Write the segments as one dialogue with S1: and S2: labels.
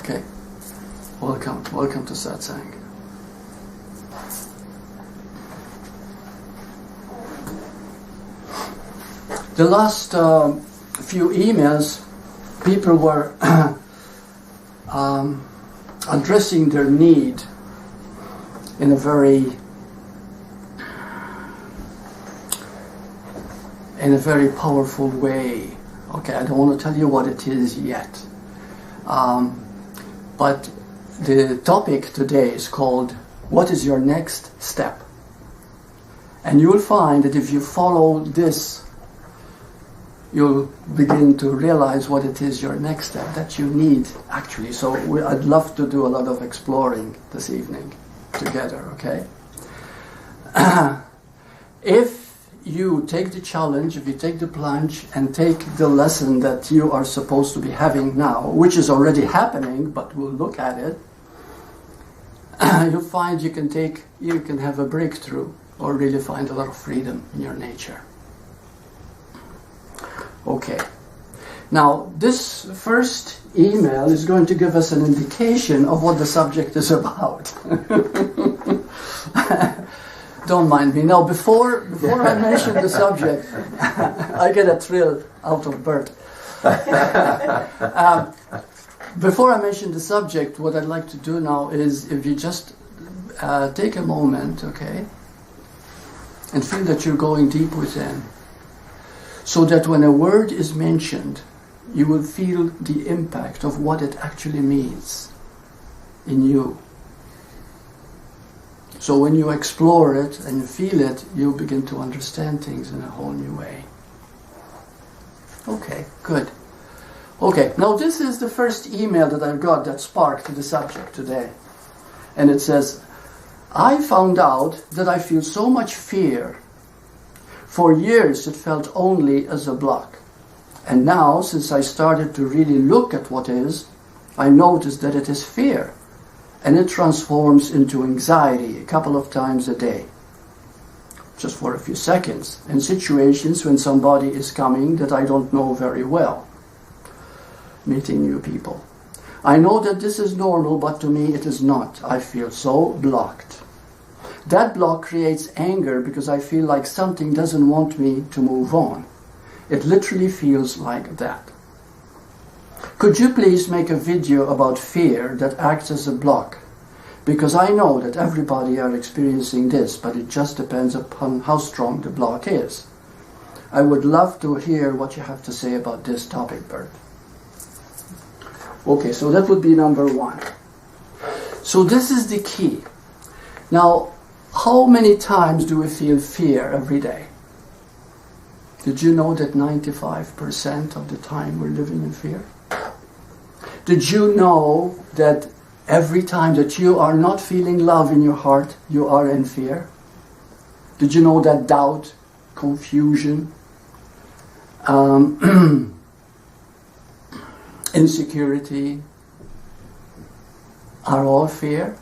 S1: Okay, welcome to Satsang. The last few emails, people were addressing their need in a very powerful way. Okay, I don't want to tell you what it is yet. But the topic today is called, what is your next step? And you will find that if you follow this, you'll begin to realize what it is your next step that you need, actually. So I'd love to do a lot of exploring this evening together, okay? If you take the challenge, if you take the plunge and take the lesson that you are supposed to be having now, which is already happening, but we'll look at it, you'll find you can have a breakthrough or really find a lot of freedom in your nature. Okay. Now, this first email is going to give us an indication of what the subject is about. Don't mind me. Now, before I mention the subject, I get a thrill out of Burt. Before I mention the subject, what I'd like to do now is, if you just take a moment, okay, and feel that you're going deep within, so that when a word is mentioned, you will feel the impact of what it actually means in you. So when you explore it and you feel it, you'll begin to understand things in a whole new way. Okay, good. Okay, now this is the first email that I've got that sparked the subject today. And it says, I found out that I feel so much fear. For years it felt only as a block. And now, since I started to really look at what is, I noticed that it is fear. And it transforms into anxiety a couple of times a day. Just for a few seconds. In situations when somebody is coming that I don't know very well. Meeting new people. I know that this is normal, but to me it is not. I feel so blocked. That block creates anger because I feel like something doesn't want me to move on. It literally feels like that. Could you please make a video about fear that acts as a block? Because I know that everybody are experiencing this, but it just depends upon how strong the block is. I would love to hear what you have to say about this topic, Burt. Okay, so that would be number one. So this is the key. Now, how many times do we feel fear every day? Did you know that 95% of the time we're living in fear? Did you know that every time that you are not feeling love in your heart, you are in fear? Did you know that doubt, confusion, insecurity are all fear?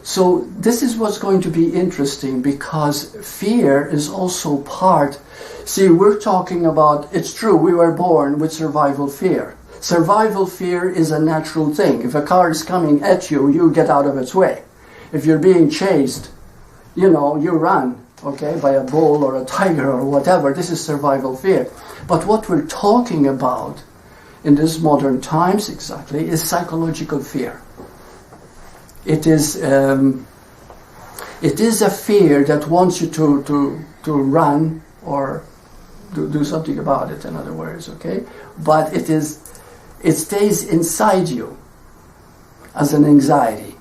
S1: So this is what's going to be interesting, because fear is also part. See, we're talking about, it's true, we were born with survival fear. Survival fear is a natural thing. If a car is coming at you, you get out of its way. If you're being chased, you run, okay, by a bull or a tiger or whatever. This is survival fear. But what we're talking about in these modern times exactly is psychological fear. It is a fear that wants you to run or do something about it, in other words, okay? But it stays inside you as an anxiety.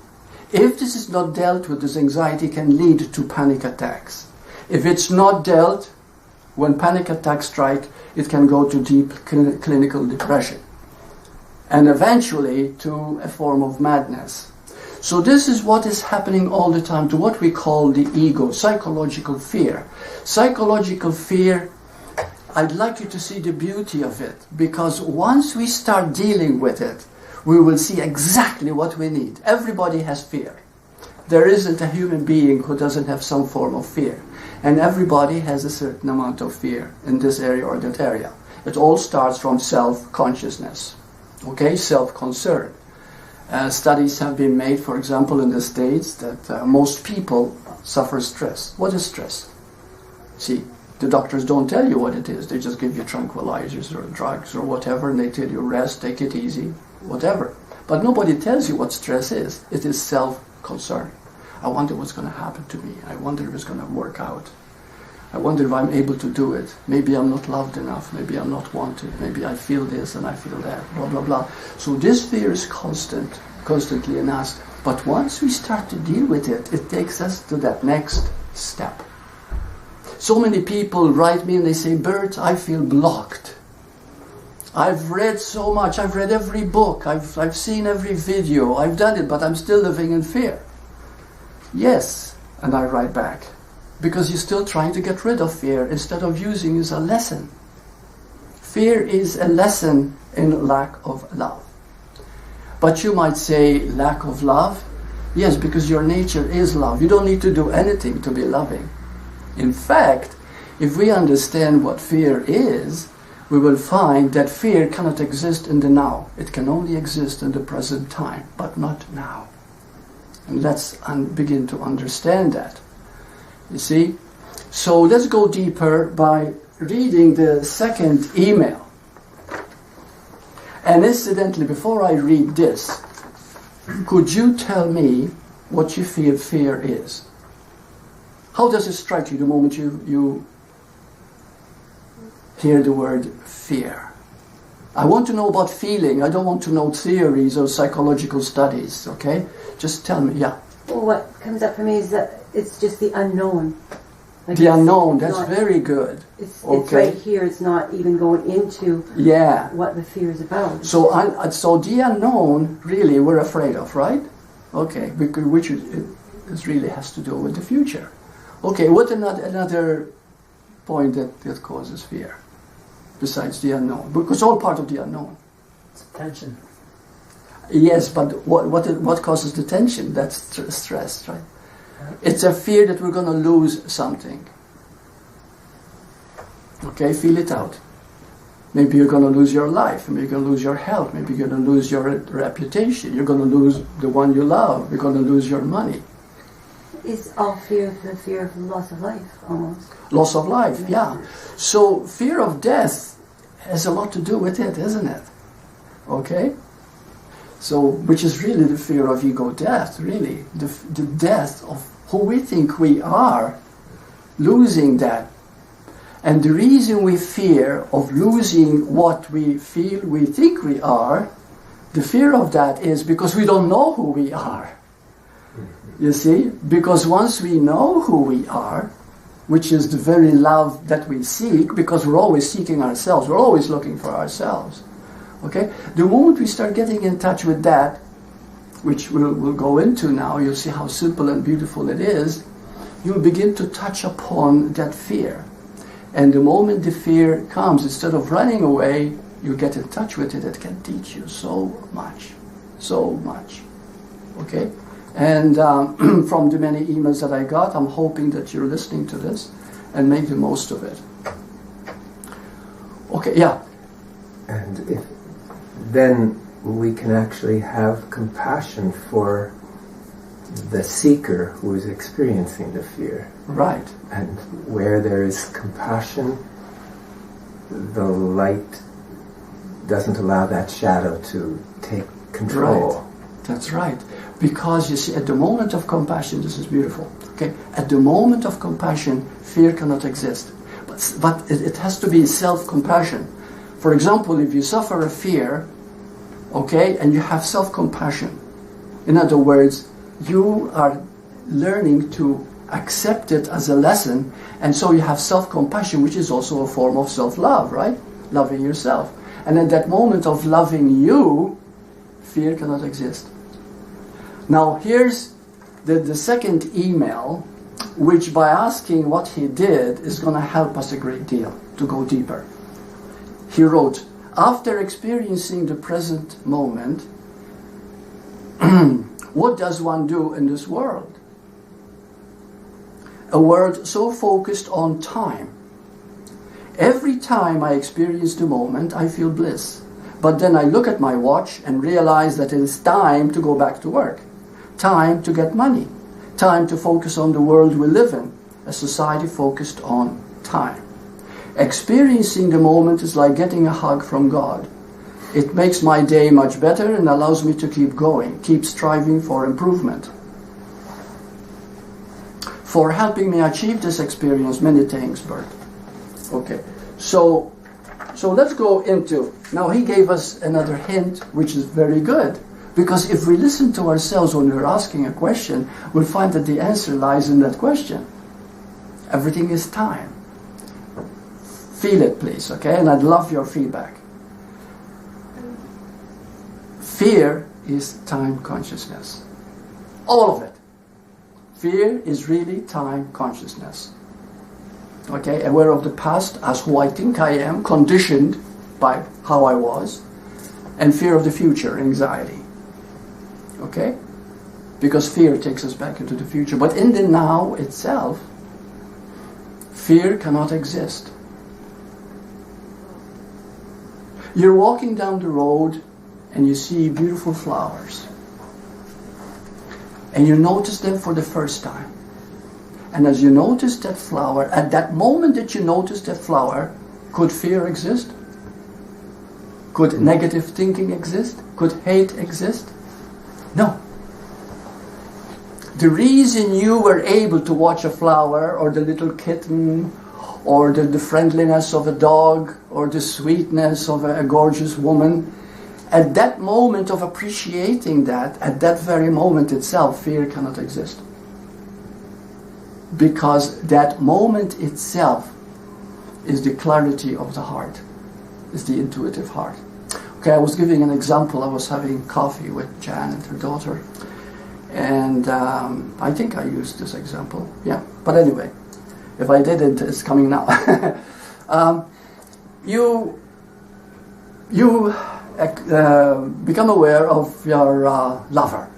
S1: If this is not dealt with, this anxiety can lead to panic attacks. If it's not dealt, when panic attacks strike, it can go to deep clinical depression. And eventually to a form of madness. So this is what is happening all the time to what we call the ego, psychological fear. Psychological fear, I'd like you to see the beauty of it, because once we start dealing with it, we will see exactly what we need. Everybody has fear. There isn't a human being who doesn't have some form of fear. And everybody has a certain amount of fear in this area or that area. It all starts from self-consciousness. Okay, self-concern. Studies have been made, for example, in the States, that most people suffer stress. What is stress? See, the doctors don't tell you what it is. They just give you tranquilizers or drugs or whatever, and they tell you rest, take it easy, whatever. But nobody tells you what stress is. It is self-concern. I wonder what's going to happen to me. I wonder if it's going to work out. I wonder if I'm able to do it. Maybe I'm not loved enough. Maybe I'm not wanted. Maybe I feel this and I feel that. Blah, blah, blah. So this fear is constantly in us. But once we start to deal with it, it takes us to that next step. So many people write me and they say, Burt, I feel blocked. I've read so much. I've read every book. I've seen every video. I've done it, but I'm still living in fear. Yes, and I write back. Because you're still trying to get rid of fear instead of using it as a lesson. Fear is a lesson in lack of love. But you might say, lack of love? Yes, because your nature is love. You don't need to do anything to be loving. In fact, if we understand what fear is, we will find that fear cannot exist in the now. It can only exist in the present time, but not now. And let's begin to understand that. You see? So let's go deeper by reading the second email. And incidentally, before I read this, could you tell me what you feel fear is? How does it strike you the moment you hear the word fear? I want to know about feeling. I don't want to know theories or psychological studies, okay? Just tell me, yeah.
S2: Well, what comes up for me is that it's just the unknown.
S1: Like the unknown, that's very good.
S2: It's right here, it's not even going into what the fear is about.
S1: So the unknown, really, we're afraid of, right? Okay, which it really has to do with the future. Okay, what another point that causes fear, besides the unknown? Because it's all part of the unknown.
S3: It's tension.
S1: Yes, but what causes the tension? That's stress, right? It's a fear that we're going to lose something. Okay, feel it out. Maybe you're going to lose your life. Maybe you're going to lose your health. Maybe you're going to lose your reputation. You're going to lose the one you love. You're going to lose your money.
S2: It's all fear, the fear of loss of life, almost.
S1: Loss of life, yeah. So fear of death has a lot to do with it, isn't it? Okay? So, which is really the fear of ego death, really. The death of who we think we are, losing that. And the reason we fear of losing what we feel we think we are, the fear of that is because we don't know who we are. You see? Because once we know who we are, which is the very love that we seek, because we're always seeking ourselves, we're always looking for ourselves. Okay? The moment we start getting in touch with that, which we'll go into now, you'll see how simple and beautiful it is, you'll begin to touch upon that fear. And the moment the fear comes, instead of running away, you get in touch with it. It can teach you so much. So much. Okay? And from the many emails that I got, I'm hoping that you're listening to this and make the most of it. Okay, yeah.
S4: And then we can actually have compassion for the seeker who is experiencing the fear.
S1: Right.
S4: And where there is compassion, the light doesn't allow that shadow to take control.
S1: Right. That's right. Because you see, at the moment of compassion, this is beautiful. Okay, at the moment of compassion, fear cannot exist. But it has to be self-compassion. For example, if you suffer a fear, okay, and you have self-compassion, in other words, you are learning to accept it as a lesson, and so you have self-compassion, which is also a form of self-love, right? Loving yourself. And at that moment of loving you, fear cannot exist. Now here's the second email, which by asking what he did is going to help us a great deal to go deeper. He wrote, after experiencing the present moment, what does one do in this world? A world so focused on time. Every time I experience the moment, I feel bliss. But then I look at my watch and realize that it is time to go back to work. Time to get money. Time to focus on the world we live in. A society focused on time. Experiencing the moment is like getting a hug from God. It makes my day much better and allows me to keep going, keep striving for improvement. For helping me achieve this experience, many thanks, Burt. Okay, so let's go into, now he gave us another hint, which is very good. Because if we listen to ourselves when we're asking a question, we'll find that the answer lies in that question. Everything is time. Feel it, please, okay? And I'd love your feedback. Fear is time consciousness. All of it. Fear is really time consciousness. Okay, aware of the past as who I think I am, conditioned by how I was, and fear of the future, anxiety. Okay? Because fear takes us back into the future. But in the now itself, fear cannot exist. You're walking down the road and you see beautiful flowers. And you notice them for the first time. And as you notice that flower, at that moment that you notice that flower, could fear exist? Could negative thinking exist? Could hate exist? No. The reason you were able to watch a flower, or the little kitten, or the friendliness of a dog, or the sweetness of a gorgeous woman, at that moment of appreciating that, at that very moment itself, fear cannot exist. Because that moment itself is the clarity of the heart, is the intuitive heart. Okay, I was giving an example. I was having coffee with Jan and her daughter, and I think I used this example. Yeah, but anyway, if I didn't, it's coming now. You become aware of your lover.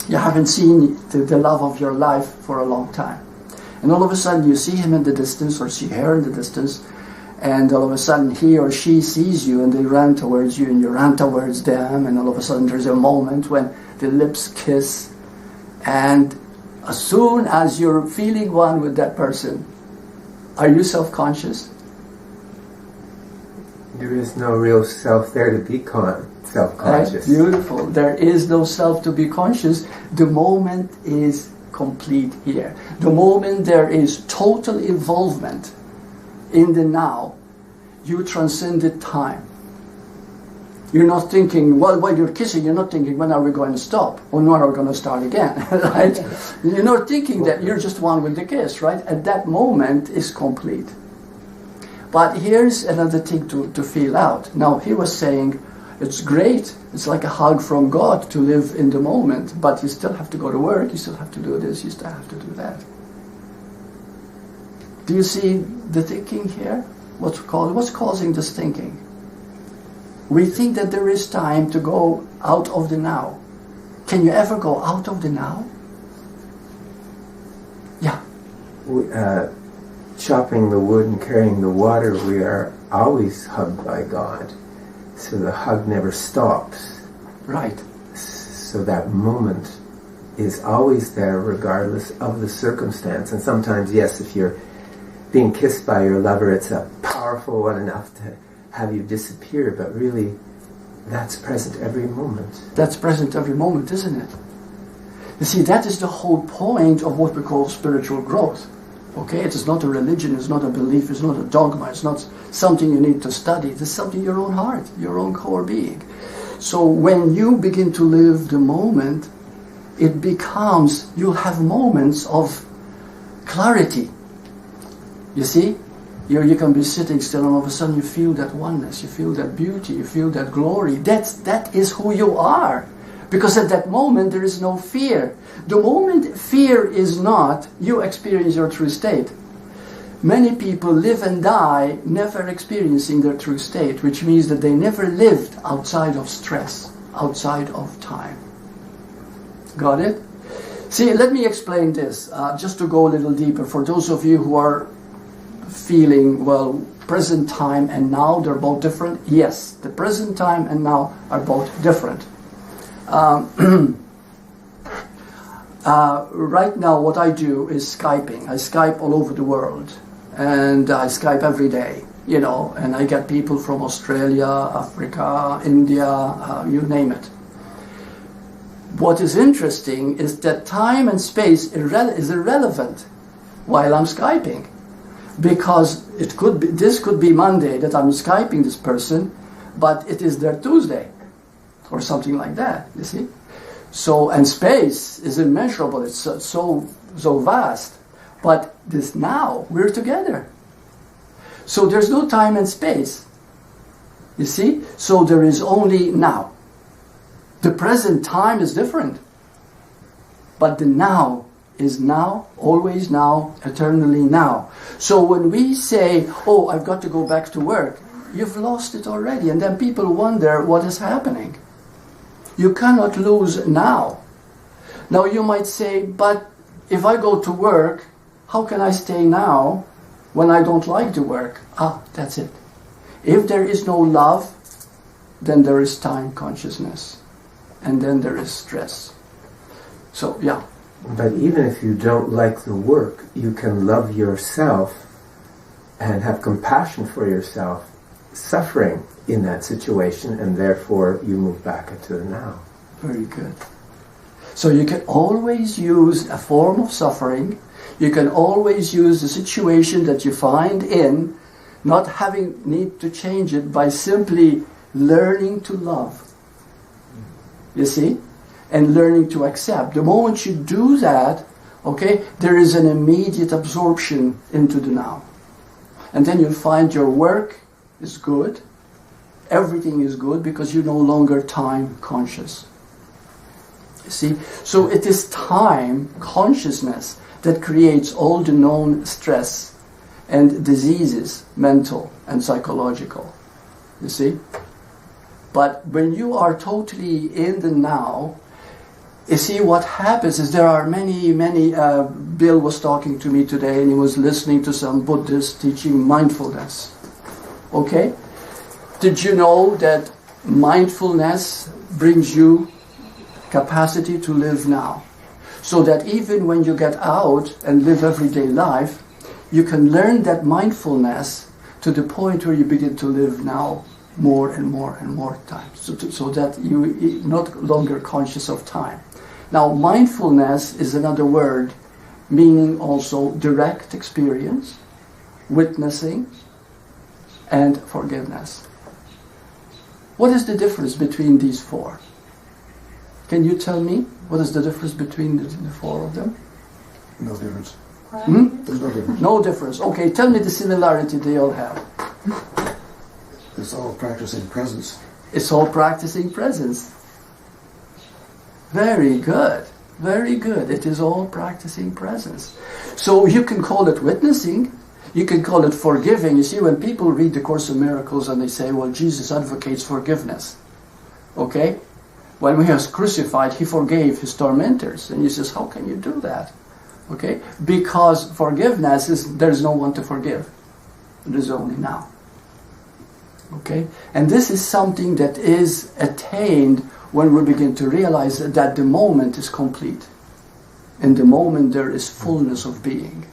S1: You haven't seen the love of your life for a long time. And all of a sudden you see him in the distance or see her in the distance, and all of a sudden he or she sees you and they run towards you and you run towards them, and all of a sudden there's a moment when the lips kiss, and as soon as you're feeling one with that person, are you self-conscious?
S4: There is no real self there to be self-conscious.
S1: That's beautiful. There is no self to be conscious. The moment is complete here. The moment there is total involvement in the now, you transcended time. You're not thinking, well, while you're kissing, you're not thinking, when are we going to stop? Or when are we going to start again? Right? You're not thinking that you're just one with the kiss, right? At that moment is complete. But here's another thing to feel out. Now, he was saying, it's great. It's like a hug from God to live in the moment, but you still have to go to work, you still have to do this, you still have to do that. Do you see the thinking here? What's causing this thinking? We think that there is time to go out of the now. Can you ever go out of the now? Yeah.
S4: Chopping the wood and carrying the water, we are always hugged by God. So the hug never stops.
S1: Right.
S4: So that moment is always there regardless of the circumstance. And sometimes, yes, if you're being kissed by your lover, it's a powerful one enough to have you disappear, but really, that's present every moment.
S1: That's present every moment, isn't it? You see, that is the whole point of what we call spiritual growth. Okay, it is not a religion, it's not a belief, it's not a dogma, it's not something you need to study, it's something your own heart, your own core being. So when you begin to live the moment, it becomes, you'll have moments of clarity. You see? You can be sitting still and all of a sudden you feel that oneness, you feel that beauty, you feel that glory. That is who you are. Because at that moment there is no fear. The moment fear is not, you experience your true state. Many people live and die never experiencing their true state, which means that they never lived outside of stress, outside of time. Got it? See, let me explain this, just to go a little deeper. For those of you who are feeling, well, present time and now, they're both different? Yes, the present time and now are both different. Right now what I do is Skyping. I Skype all over the world, and I Skype every day, and I get people from Australia, Africa, India, you name it. What is interesting is that time and space is irrelevant while I'm Skyping, because this could be Monday that I'm Skyping this person, but it is their Tuesday or something like that, you see. So, and space is immeasurable, it's so vast, but this now, we're together. So there's no time and space, you see. So there is only now. The present time is different, but the now is now, always now, eternally now. So when we say, oh, I've got to go back to work, you've lost it already, and then people wonder what is happening. You cannot lose now. Now you might say, but if I go to work, how can I stay now when I don't like to work? That's it. If there is no love, then there is time consciousness, and then there is stress. So, yeah.
S4: But even if you don't like the work, you can love yourself and have compassion for yourself suffering in that situation, and therefore you move back into the now.
S1: Very good. So you can always use a form of suffering. You can always use the situation that you find in, not having need to change it, by simply learning to love. You see? And learning to accept. The moment you do that, okay, there is an immediate absorption into the now. And then you'll find your work is good. Everything is good because you're no longer time conscious. You see? So it is time consciousness that creates all the known stress and diseases, mental and psychological. You see? But when you are totally in the now, you see, what happens is there are many, Bill was talking to me today and he was listening to some Buddhists teaching mindfulness. Okay? Did you know that mindfulness brings you capacity to live now? So that even when you get out and live everyday life, you can learn that mindfulness to the point where you begin to live now more and more and more times, so that you're not longer conscious of time. Now, mindfulness is another word meaning also direct experience, witnessing, and forgiveness. What is the difference between these four? Can you tell me what is the difference between the four of them?
S3: No difference.
S1: There's
S3: no difference.
S1: No difference. Okay, tell me the similarity they all have.
S3: It's all practicing presence.
S1: It's all practicing presence. Very good. Very good. It is all practicing presence. So you can call it witnessing. You can call it forgiving. You see, when people read the Course in Miracles and they say, well, Jesus advocates forgiveness. Okay? When he was crucified, he forgave his tormentors. And he says, how can you do that? Okay? Because forgiveness is, there's no one to forgive. It is only now. Okay? And this is something that is attained when we begin to realize that the moment is complete. In the moment there is fullness of being.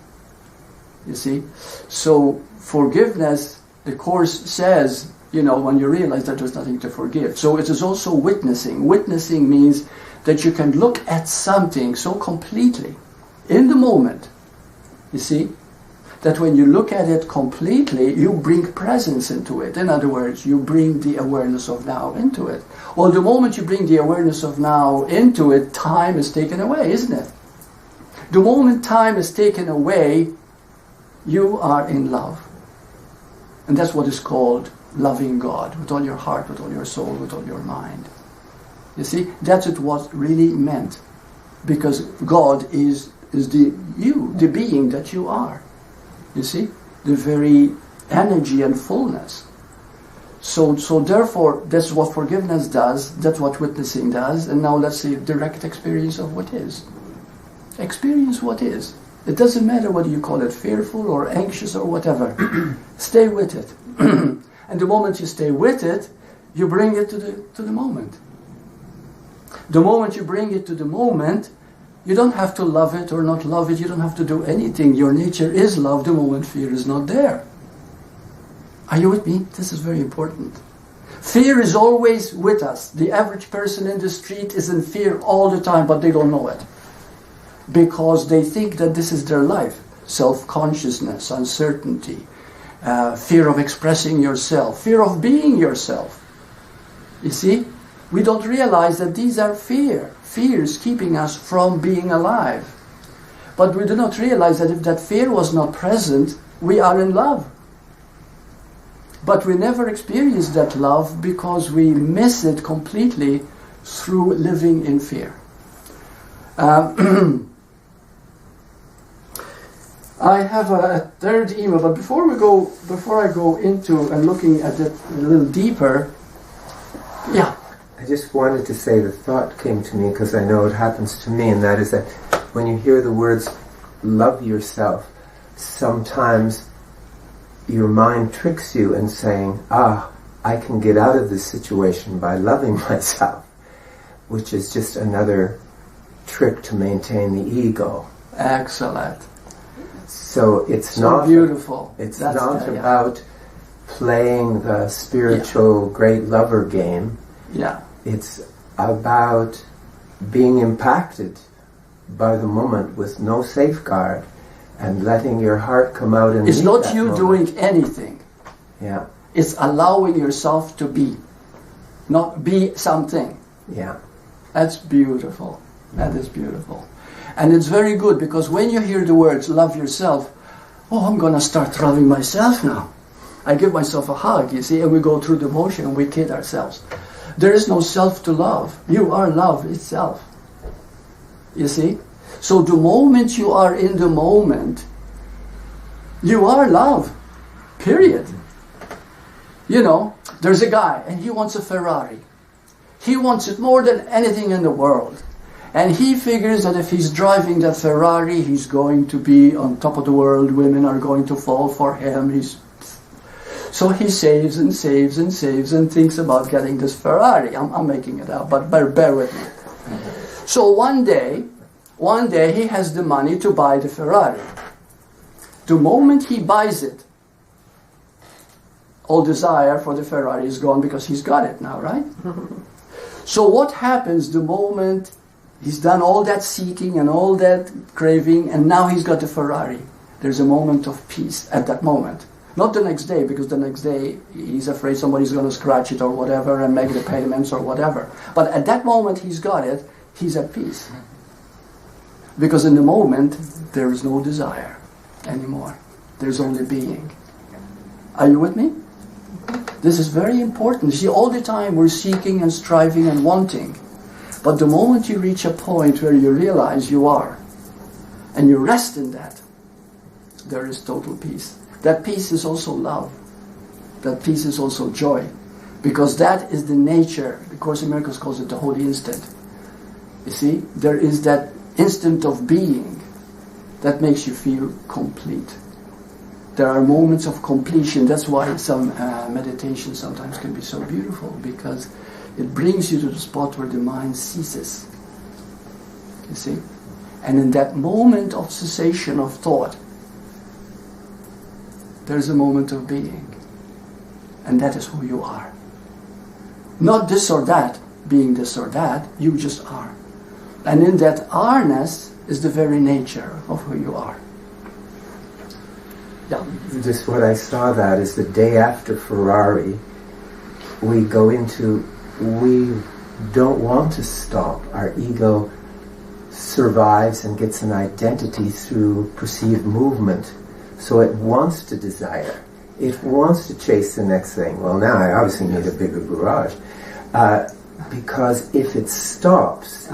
S1: You see? So forgiveness, the Course says, when you realize that there's nothing to forgive. So it is also witnessing. Witnessing means that you can look at something so completely in the moment, you see, that when you look at it completely, you bring presence into it. In other words, you bring the awareness of now into it. Well, the moment you bring the awareness of now into it, time is taken away, isn't it? The moment time is taken away, you are in love. And that's what is called loving God, with all your heart, with all your soul, with all your mind. You see, that's what really meant. Because God is the being that you are. You see, the very energy and fullness. So therefore, that's what forgiveness does, that's what witnessing does, and now let's see direct experience of what is. Experience what is. It doesn't matter whether you call it fearful or anxious or whatever. Stay with it. And the moment you stay with it, you bring it to the moment. The moment you bring it to the moment, you don't have to love it or not love it. You don't have to do anything. Your nature is love the moment fear is not there. Are you with me? This is very important. Fear is always with us. The average person in the street is in fear all the time, but they don't know it. Because they think that this is their life. Self-consciousness, uncertainty, fear of expressing yourself, fear of being yourself. You see? We don't realize that these are fears keeping us from being alive. But we do not realize that if that fear was not present, we are in love. But we never experience that love because we miss it completely through living in fear. I have a third email, but before I go into and looking at it a little deeper, yeah.
S4: I just wanted to say the thought came to me because I know it happens to me, and that is that when you hear the words love yourself, sometimes your mind tricks you in saying, I can get out of this situation by loving myself, which is just another trick to maintain the ego.
S1: Excellent.
S4: So it's
S1: so
S4: not
S1: beautiful.
S4: It's not about playing the spiritual great lover game.
S1: Yeah.
S4: It's about being impacted by the moment with no safeguard and letting your heart come out and
S1: it's
S4: meet
S1: not
S4: that
S1: you
S4: moment.
S1: doing anything.
S4: Yeah.
S1: It's allowing yourself to be, not be something.
S4: Yeah.
S1: That's beautiful. That is beautiful. And it's very good because when you hear the words love yourself, I'm going to start loving myself now. I give myself a hug, you see, and we go through the motion and we kid ourselves. There is no self to love. You are love itself. You see? So the moment you are in the moment, you are love. Period. You know, there's a guy and he wants a Ferrari. He wants it more than anything in the world. And he figures that if he's driving that Ferrari, he's going to be on top of the world. Women are going to fall for him. So he saves and saves and saves and thinks about getting this Ferrari. I'm making it up, but bear with me. So one day he has the money to buy the Ferrari. The moment he buys it, all desire for the Ferrari is gone because he's got it now, right? So what happens the moment he's done all that seeking and all that craving, and now he's got the Ferrari? There's a moment of peace at that moment. Not the next day, because the next day he's afraid somebody's going to scratch it or whatever and make the payments or whatever. But at that moment he's got it, he's at peace. Because in the moment there is no desire anymore. There's only being. Are you with me? This is very important. You see, all the time we're seeking and striving and wanting. But the moment you reach a point where you realize you are, and you rest in that, there is total peace. That peace is also love. That peace is also joy. Because that is the nature. The Course in Miracles calls it the holy instant. You see, there is that instant of being that makes you feel complete. There are moments of completion. That's why some meditation sometimes can be so beautiful, because it brings you to the spot where the mind ceases. You see? And in that moment of cessation of thought, there's a moment of being. And that is who you are. Not this or that, being this or that, you just are. And in that are-ness is the very nature of who you are. Yeah.
S4: Just what I saw that is the day after Ferrari, we don't want to stop. Our ego survives and gets an identity through perceived movement. So it wants to desire. It wants to chase the next thing. Well, now I obviously need a bigger garage. Because if it stops,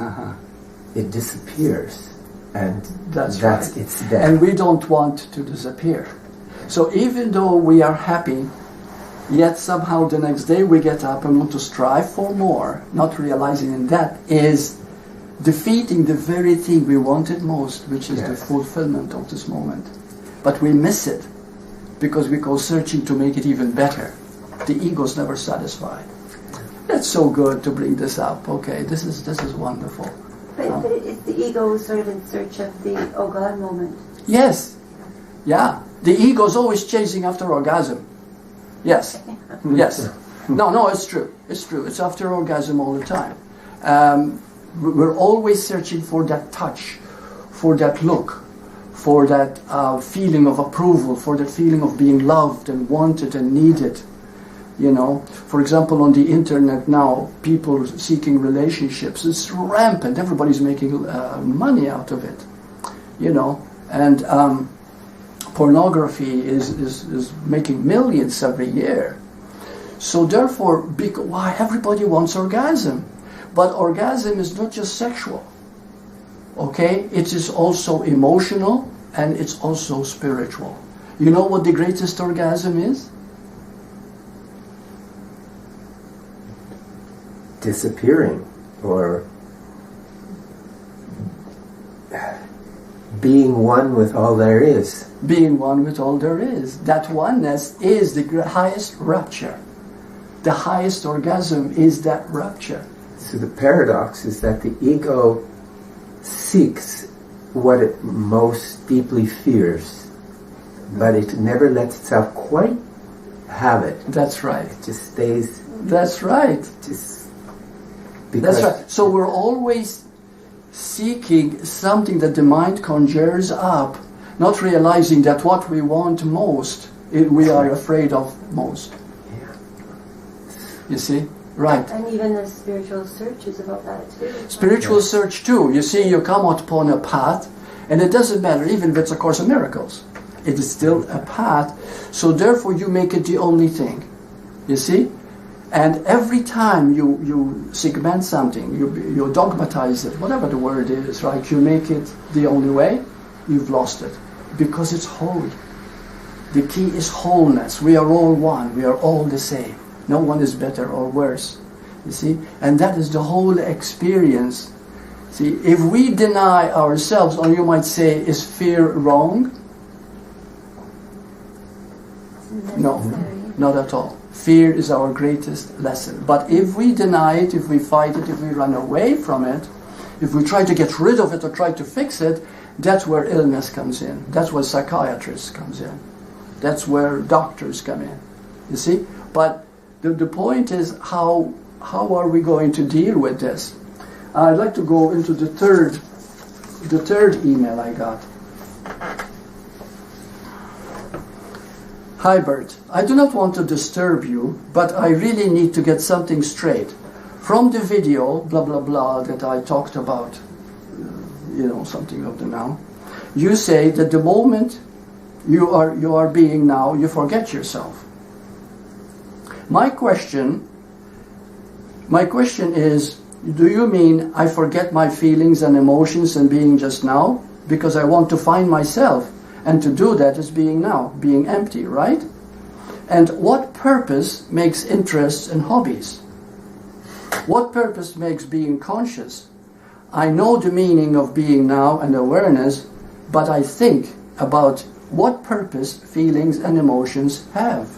S4: it disappears. And
S1: that's right.
S4: It's dead.
S1: And we don't want to disappear. So even though we are happy, yet somehow the next day we get up and want to strive for more, not realizing that is defeating the very thing we wanted most, which is the fulfillment of this moment. But we miss it because we go searching to make it even better. The ego's never satisfied. That's so good to bring this up. Okay, this is wonderful.
S2: But it's the ego sort of in search of the oh God moment.
S1: Yes. Yeah. The ego is always chasing after orgasm. Yes. Yes. No, it's true. It's true. It's after orgasm all the time. We're always searching for that touch, for that look, for that feeling of approval, for that feeling of being loved and wanted and needed. You know, for example, on the internet now, people seeking relationships, it's rampant. Everybody's making money out of it, you know, and pornography is making millions every year. So therefore, why everybody wants orgasm? But orgasm is not just sexual, okay? It is also emotional and it's also spiritual. You know what the greatest orgasm is?
S4: Disappearing, or being one with all there is.
S1: Being one with all there is. That oneness is the highest rapture. The highest orgasm is that rapture.
S4: So the paradox is that the ego seeks what it most deeply fears, but it never lets itself quite have it.
S1: That's right.
S4: It just stays.
S1: That's right.
S4: That's
S1: right. So we're always seeking something that the mind conjures up, not realizing that what we want most, we are afraid of most.
S4: Yeah.
S1: You see? Right.
S2: And even the spiritual search is about that too.
S1: Spiritual search too. You see, you come upon a path, and it doesn't matter, even if it's A Course in Miracles. It is still a path, so therefore you make it the only thing. You see? And every time you segment something, you dogmatize it, whatever the word is, right? You make it the only way, you've lost it. Because it's holy. The key is wholeness. We are all one. We are all the same. No one is better or worse. You see? And that is the whole experience. See, if we deny ourselves, or you might say, is fear wrong? No, not at all. Fear is our greatest lesson. But if we deny it, if we fight it, if we run away from it, if we try to get rid of it or try to fix it, that's where illness comes in. That's where psychiatrists comes in. That's where doctors come in. You see? But the point is, how are we going to deal with this? I'd like to go into the third email I got. Hi Burt, I do not want to disturb you, but I really need to get something straight. From the video, blah blah blah, that I talked about, something of the now, you say that the moment you are being now, you forget yourself. My question is, do you mean I forget my feelings and emotions and being just now? Because I want to find myself. And to do that is being now, being empty, right? And what purpose makes interests and hobbies? What purpose makes being conscious? I know the meaning of being now and awareness, but I think about what purpose feelings and emotions have.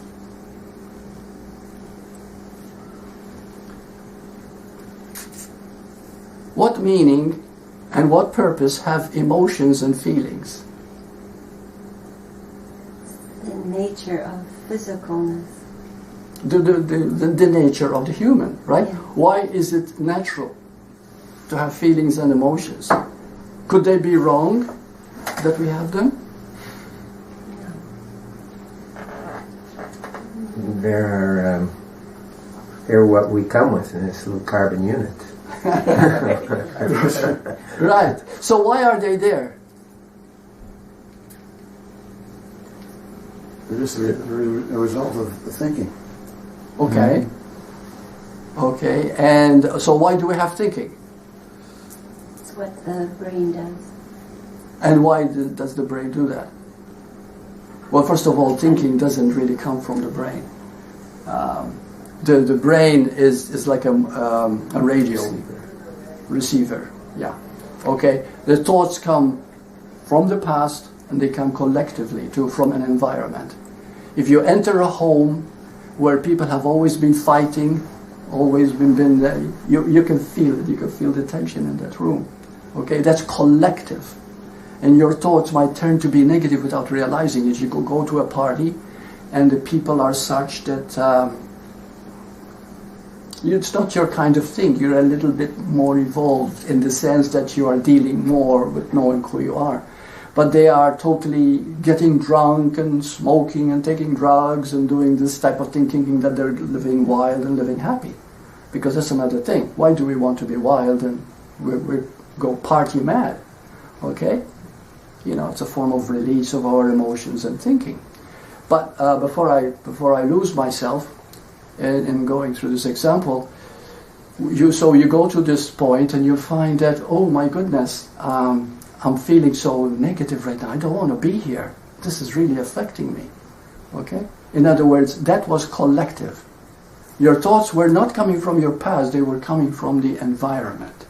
S1: What meaning and what purpose have emotions and feelings?
S2: The nature of physicalness.
S1: The nature of the human, right?
S2: Yeah.
S1: Why is it natural to have feelings and emotions? Could they be wrong that we have them?
S4: They're what we come with in this little carbon unit.
S1: Right. So why are they there?
S3: They're just a result of the thinking.
S1: Okay. Mm-hmm. Okay. And so why do we have thinking?
S2: It's what the brain does.
S1: And why does the brain do that? Well, first of all, thinking doesn't really come from the brain. The brain is like a radio receiver. Yeah. Okay. The thoughts come from the past and they come collectively from an environment. If you enter a home where people have always been fighting, always been there, you can feel it. You can feel the tension in that room. Okay, that's collective. And your thoughts might turn to be negative without realizing it. You go to a party and the people are such that it's not your kind of thing. You're a little bit more evolved in the sense that you are dealing more with knowing who you are. But they are totally getting drunk and smoking and taking drugs and doing this type of thing, thinking that they're living wild and living happy. Because that's another thing. Why do we want to be wild and we go party mad? Okay? It's a form of release of our emotions and thinking. But before I lose myself in going through this example, you go to this point and you find that, oh my goodness, I'm feeling so negative right now. I don't want to be here. This is really affecting me. Okay? In other words, that was collective. Your thoughts were not coming from your past, they were coming from the environment.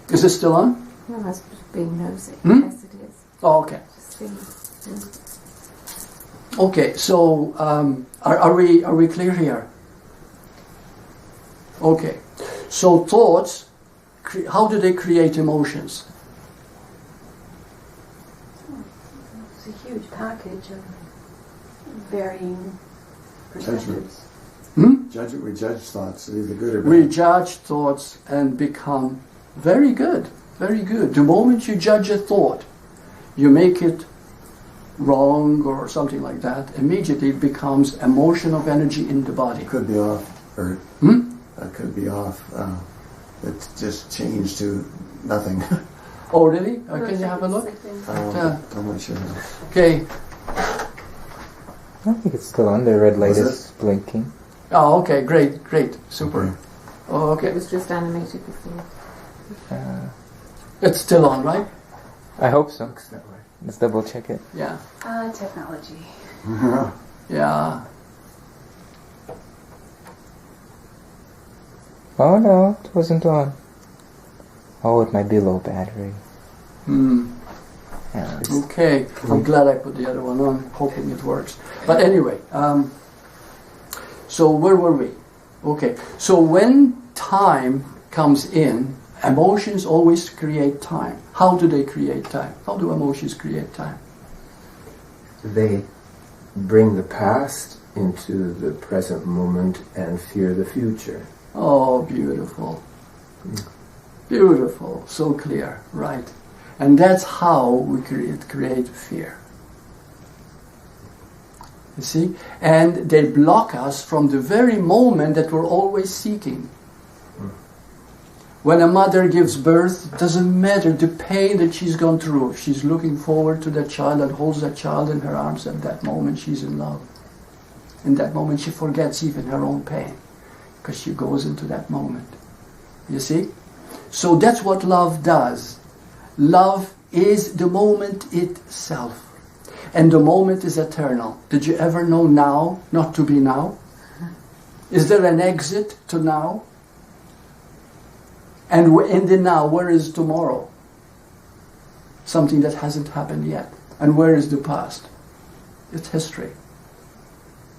S1: Is it still on?
S5: No, I was being nosy.
S1: Yes, it is. Oh, okay. Okay, so are we clear here? Okay. So thoughts, how do they create emotions?
S2: It's a huge package of varying perspectives.
S3: We judge thoughts, either good or bad.
S1: We judge thoughts and become very good, very good. The moment you judge a thought, you make it wrong or something like that, immediately it becomes a motion of energy in the body.
S3: Could be off, or could be off. It just changed to nothing.
S1: Oh, really? Can you have a look?
S3: I'm not sure.
S1: Okay.
S6: I think it's still on. The red light is blinking.
S1: Oh, okay, great, super.
S3: Okay.
S1: Oh, okay.
S5: It was just animated before.
S1: It's still on, right?
S6: I hope so. Let's double check it.
S1: Yeah.
S2: Technology.
S1: Yeah.
S6: Oh no, it wasn't on. Oh, it might be low battery. Yeah,
S1: okay, I'm glad I put the other one on, hoping it works. But anyway, so where were we? Okay, so when time comes in, emotions always create time. How do they create time? How do emotions create time?
S4: They bring the past into the present moment and fear the future.
S1: Oh, beautiful. Beautiful, so clear, right. And that's how we create fear. You see? And they block us from the very moment that we're always seeking. When a mother gives birth, it doesn't matter the pain that she's gone through. She's looking forward to that child and holds that child in her arms. At that moment, she's in love. In that moment, she forgets even her own pain because she goes into that moment. You see? So that's what love does. Love is the moment itself. And the moment is eternal. Did you ever know now not to be now? Is there an exit to now? And in the now, where is tomorrow? Something that hasn't happened yet. And where is the past? It's history.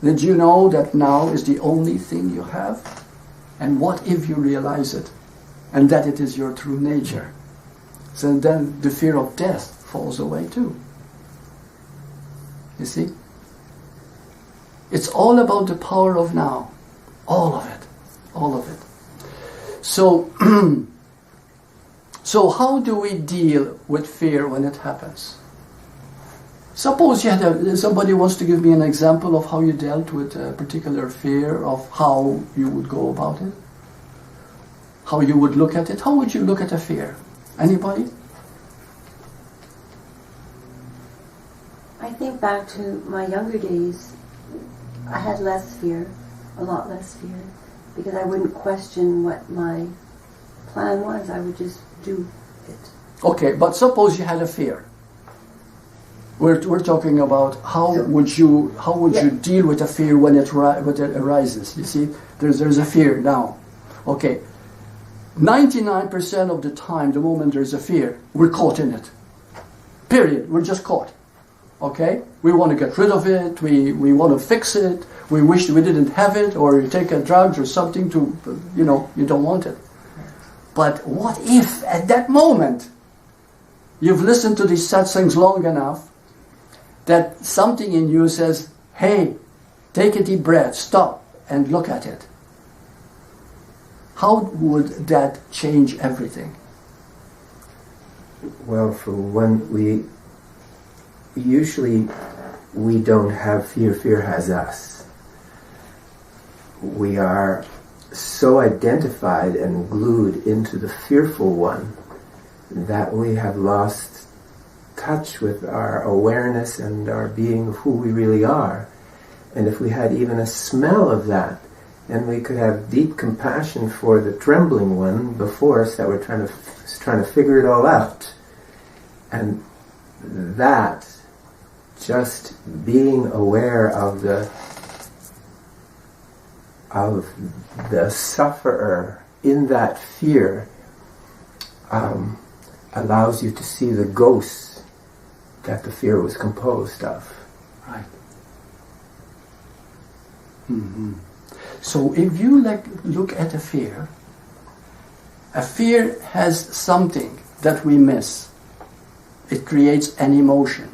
S1: Did you know that now is the only thing you have? And what if you realize it? And that it is your true nature? So then the fear of death falls away too. You see? It's all about the power of now. All of it. All of it. So, so how do we deal with fear when it happens? Suppose you had somebody wants to give me an example of how you dealt with a particular fear, of how you would go about it, how you would look at it. How would you look at a fear? Anybody?
S2: I think back to my younger days, I had less fear, a lot less fear, because I wouldn't question what my plan was. I would just do it.
S1: Okay, but suppose you had a fear. We're talking about how would you deal with a fear when it arises. You see, there's a fear now. Okay, 99% of the time, the moment there's a fear, we're caught in it. Period. We're just caught. Okay? We want to get rid of it. We want to fix it. We wish we didn't have it, or you take a drugs or something to, you don't want it. But what if at that moment you've listened to these satsangs long enough that something in you says, hey, take a deep breath, stop and look at it. How would that change everything?
S4: Well, for one, we don't have fear. Fear has us. We are so identified and glued into the fearful one that we have lost touch with our awareness and our being of who we really are. And if we had even a smell of that, then we could have deep compassion for the trembling one before us that we're trying to figure it all out. And that, just being aware of the sufferer in that fear, allows you to see the ghosts that the fear was composed of.
S1: Right. Mm-hmm. So if you look at a fear has something that we miss. It creates an emotion.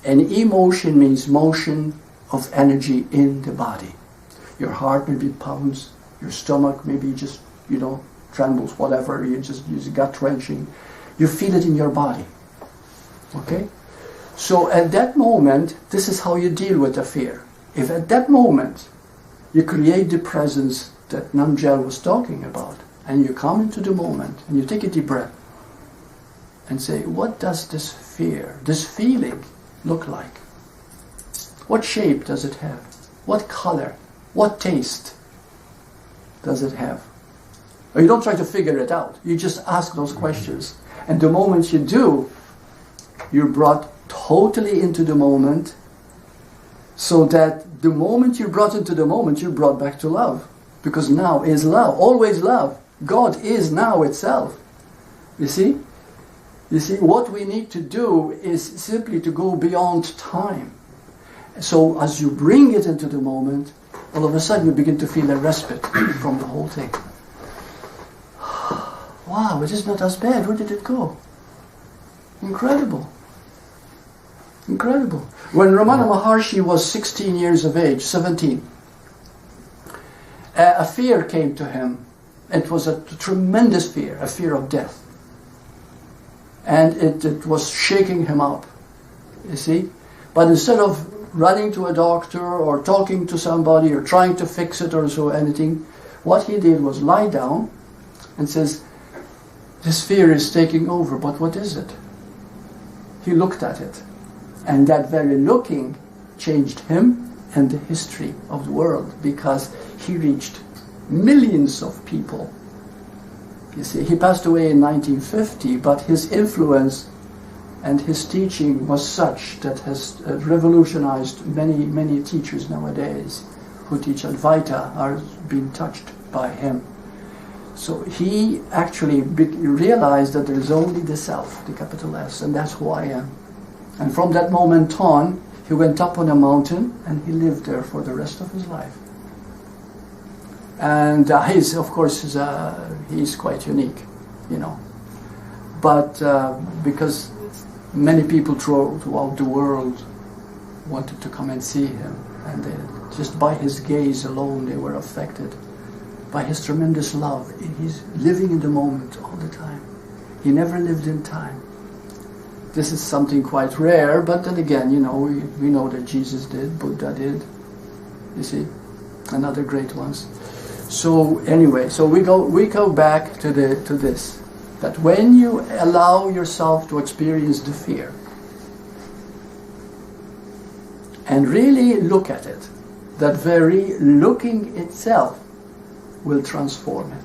S1: An emotion means motion of energy in the body. Your heart maybe pounds, your stomach maybe just, trembles, whatever, you just use gut wrenching. You feel it in your body. Okay? So at that moment, this is how you deal with the fear. If at that moment you create the presence that Namgyal was talking about, and you come into the moment, and you take a deep breath, and say, what does this fear, this feeling look like? What shape does it have? What color? What taste does it have? Or you don't try to figure it out. You just ask those questions. And the moment you do, you're brought totally into the moment, so that the moment you're brought into the moment, you're brought back to love. Because now is love, always love. God is now itself. You see? You see, what we need to do is simply to go beyond time. So as you bring it into the moment, all of a sudden you begin to feel a respite from the whole thing. Wow, it is not as bad. Where did it go? Incredible. Incredible. When Ramana Maharshi was 16 years of age, 17, a fear came to him. It was a tremendous fear, a fear of death. And it was shaking him up, you see. But instead of running to a doctor or talking to somebody or trying to fix it or so anything, what he did was lie down and says, this fear is taking over, but what is it? He looked at it. And that very looking changed him and the history of the world, because he reached millions of people. You see, he passed away in 1950, but his influence and his teaching was such that has revolutionized many, many teachers nowadays who teach Advaita are being touched by him. So he actually realized that there is only the self, the capital S, and that's who I am. And from that moment on, he went up on a mountain and he lived there for the rest of his life. And he's quite unique, But because many people throughout the world wanted to come and see him, and just by his gaze alone they were affected by his tremendous love. He's living in the moment all the time. He never lived in time. This is something quite rare, but then again, we know that Jesus did, Buddha did, you see, and other great ones. So anyway, so we go back to this, that when you allow yourself to experience the fear and really look at it, that very looking itself will transform it.